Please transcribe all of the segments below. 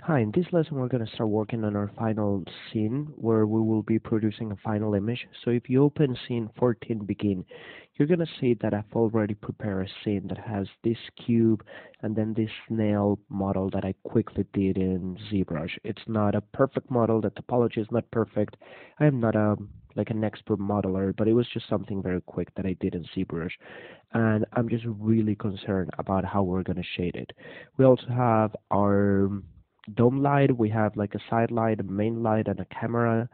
Hi, in this lesson we're going to start working on our final scene where we will be producing a final image. So if you open scene 14 begin, you're going to see that I've already prepared a scene that has this cube and then this snail model that I quickly did in ZBrush. It's not a perfect model, the topology is not perfect. I am not like an expert modeler, but it was just something very quick that I did in ZBrush. And I'm just really concerned about how we're going to shade it. We also have our dome light, we have like a side light, a main light, and a camera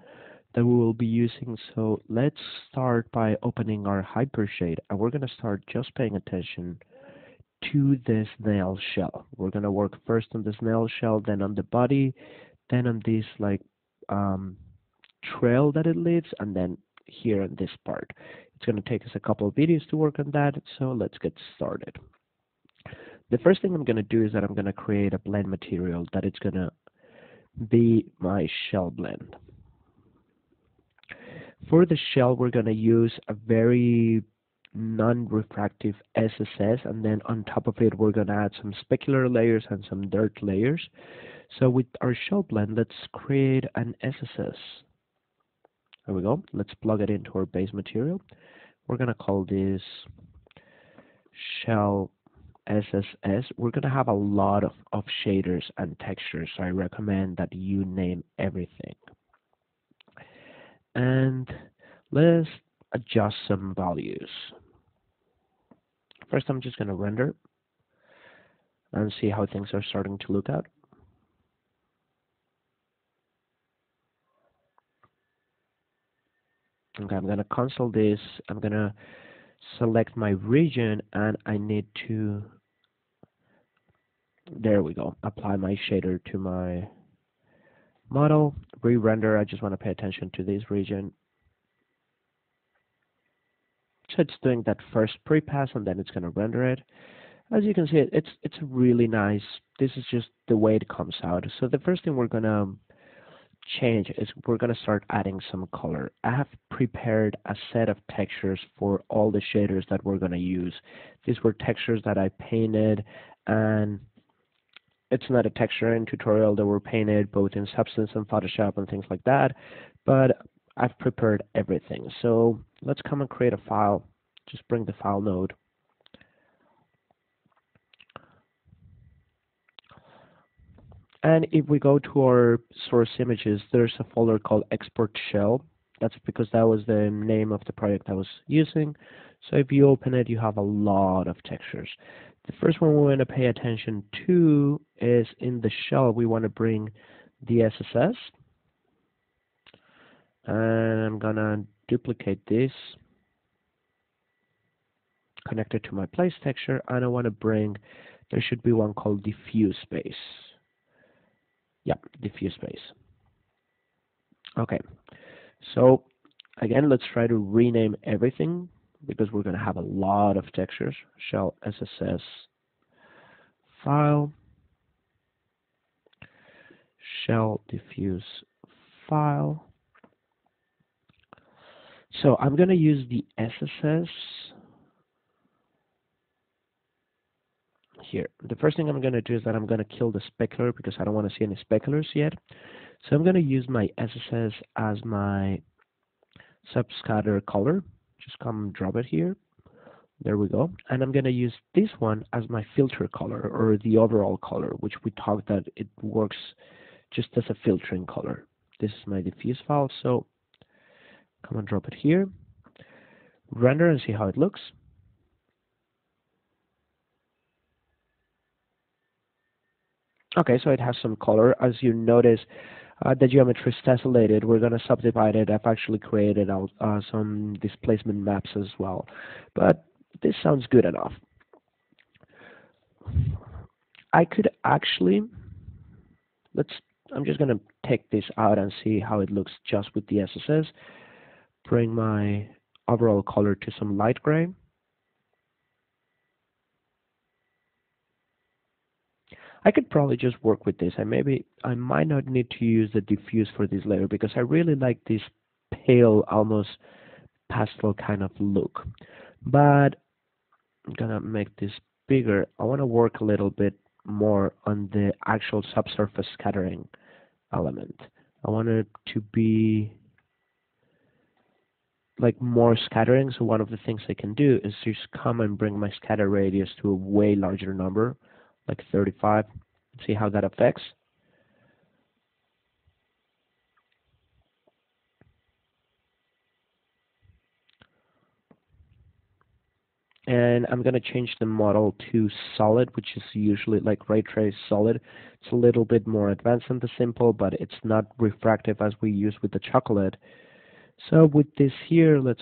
that we will be using. So let's start by opening our Hypershade, and we're going to start just paying attention to this snail shell. We're going to work first on the snail shell, then on the body, then on this like um, trail that it leaves, and then here in this part. It's going to take us a couple of videos to work on that, so let's get started. The first thing I'm going to do is that I'm going to create a blend material that it's going to be my shell blend. For the shell, we're going to use a very non-refractive SSS, and then on top of it, we're going to add some specular layers and some dirt layers. So with our shell blend, let's create an SSS. There we go. Let's plug it into our base material. We're going to call this shell SSS. We're going to have a lot of shaders and textures, so I recommend that you name everything. And let's adjust some values. First, I'm just going to render and see how things are starting to look out. Okay, I'm going to cancel this. I'm going to select my region, and I need to, there we go, apply my shader to my model, re-render. I just want to pay attention to this region. So it's doing that first pre-pass, and then it's going to render it. As you can see, it's really nice. This is just the way it comes out. So the first thing we're going to change is we're going to start adding some color. I have prepared a set of textures for all the shaders that we're going to use. These were textures that I painted, and it's not a texturing tutorial. That were painted both in Substance and Photoshop and things like that, but I've prepared everything. So let's come and create a file. Just bring the file node. And if we go to our source images, there's a folder called Export Shell. That's because that was the name of the project I was using. So if you open it, you have a lot of textures. The first one we want to pay attention to is in the shell, we want to bring the SSS. And I'm going to duplicate this, connect it to my place texture, and I want to bring, there should be one called diffuse space. Yeah, diffuse space. Okay, so again, let's try to rename everything because we're going to have a lot of textures. Shell SSS file, shell diffuse file. So I'm going to use the SSS here. The first thing I'm going to do is that I'm going to kill the specular because I don't want to see any speculars yet. So I'm going to use my SSS as my subscatter color. Just come and drop it here. There we go. And I'm going to use this one as my filter color, or the overall color, which we talked that it works just as a filtering color. This is my diffuse file, so come and drop it here. Render and see how it looks. Okay, so it has some color. As you notice, the geometry is tessellated. We're going to subdivide it. I've actually created out some displacement maps as well. But this sounds good enough. I could actually, let's, I'm just going to take this out and see how it looks just with the SSS. Bring my overall color to some light gray. I could probably just work with this. I might not need to use the diffuse for this layer because I really like this pale, almost pastel kind of look. But I'm gonna make this bigger. I want to work a little bit more on the actual subsurface scattering element. I want it to be like more scattering. So one of the things I can do is just come and bring my scatter radius to a way larger number, like 35. See how that affects. And I'm going to change the model to solid, which is usually like ray trace solid. It's a little bit more advanced than the simple, but it's not refractive as we use with the chocolate. So with this here, let's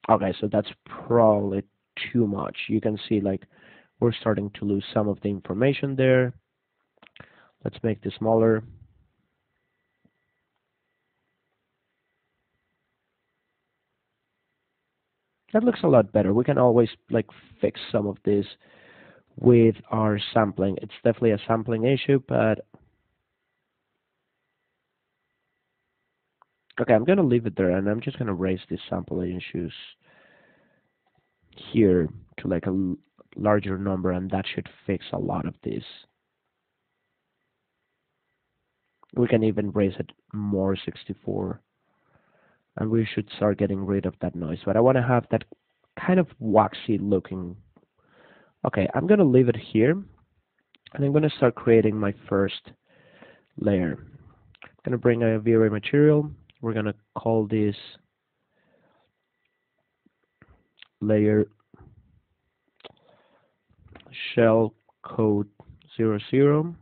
okay, so that's probably too much. You can see like we're starting to lose some of the information there. Let's make this smaller. That looks a lot better. We can always like fix some of this with our sampling. It's definitely a sampling issue, but okay, I'm going to leave it there, and I'm just going to raise these sampling issues here to like a larger number, and that should fix a lot of this. We can even raise it more, 64, and we should start getting rid of that noise. But I want to have that kind of waxy looking. Okay, I'm going to leave it here, and I'm going to start creating my first layer. I'm going to bring a V-Ray material. We're going to call this layer shell code 00.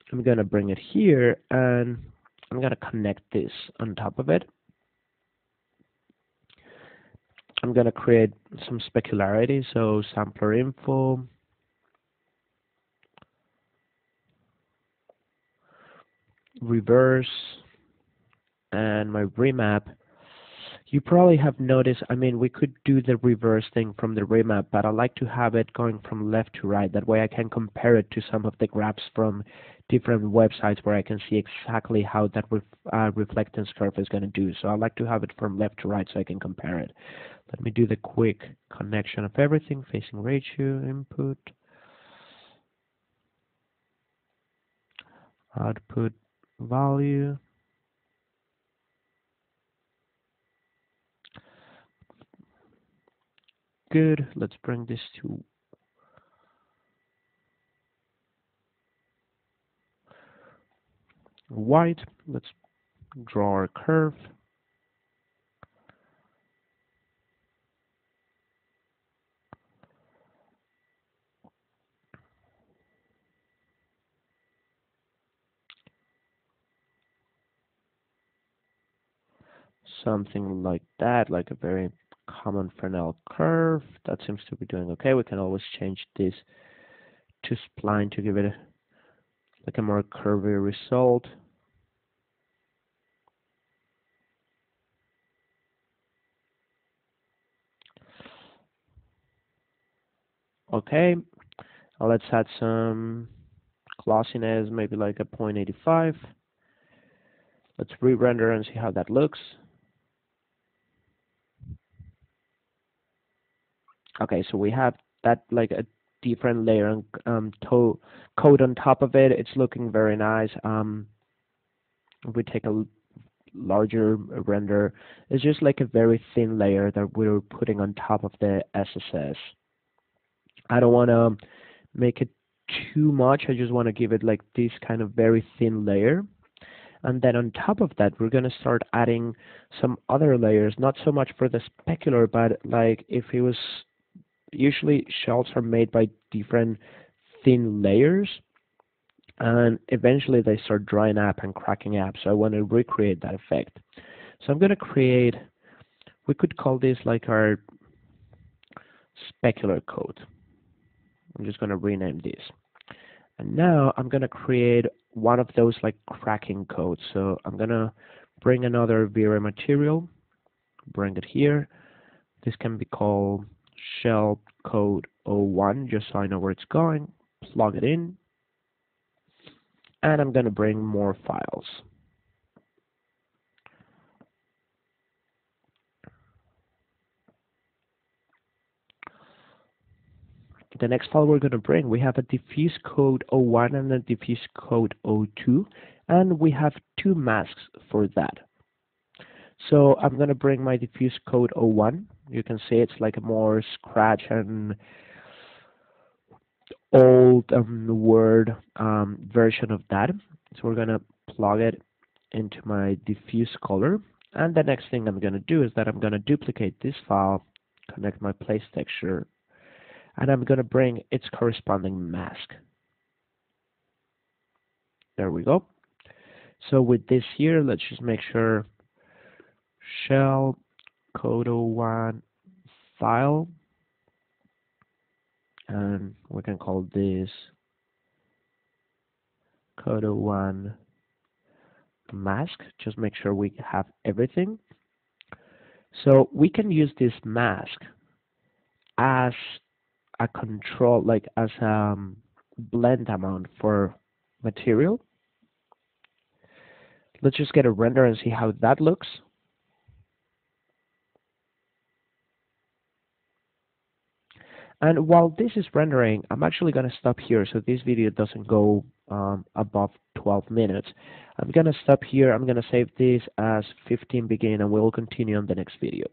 I'm going to bring it here, and I'm going to connect this on top of it. I'm going to create some specularity, so sampler info, reverse, and my remap. You probably have noticed, I mean, we could do the reverse thing from the remap, but I like to have it going from left to right. That way I can compare it to some of the graphs from different websites where I can see exactly how that reflectance curve is going to do. So I like to have it from left to right so I can compare it. Let me do the quick connection of everything. Phasing ratio, input, output value. Good. Let's bring this to white. Let's draw our curve. Something like that, like a very common Fresnel curve. That seems to be doing okay. We can always change this to spline to give it like a more curvy result. Okay, let's add some glossiness, maybe like a 0.85. Let's re-render and see how that looks. Okay, so we have that like a different layer and code on top of it. It's looking very nice. If we take a larger render, it's just like a very thin layer that we're putting on top of the SSS. I don't want to make it too much. I just want to give it like this kind of very thin layer. And then on top of that, we're going to start adding some other layers, not so much for the specular, but like if it was, usually shells are made by different thin layers, and eventually they start drying up and cracking up. So I want to recreate that effect. So I'm going to create, we could call this like our specular code. I'm just going to rename this. And now I'm going to create one of those like cracking codes. So I'm going to bring another V-Ray material, bring it here. This can be called shell code 01, just so I know where it's going. Plug it in. And I'm going to bring more files. the next file we're going to bring, we have a diffuse code 01 and a diffuse code 02, and we have two masks for that. So I'm going to bring my diffuse code 01. You can see it's like a more scratch and old Word version of that. So we're going to plug it into my diffuse color. And the next thing I'm going to do is that I'm going to duplicate this file, connect my place texture, and I'm going to bring its corresponding mask. There we go. So with this here, let's just make sure shell code 01 file, and we can call this code 01 mask. Just make sure we have everything. So we can use this mask as a control, like as a blend amount for material. Let's just get a render and see how that looks. And while this is rendering, I'm actually going to stop here so this video doesn't go above 12 minutes. I'm going to stop here. I'm going to save this as 15 begin, and we'll continue on the next video.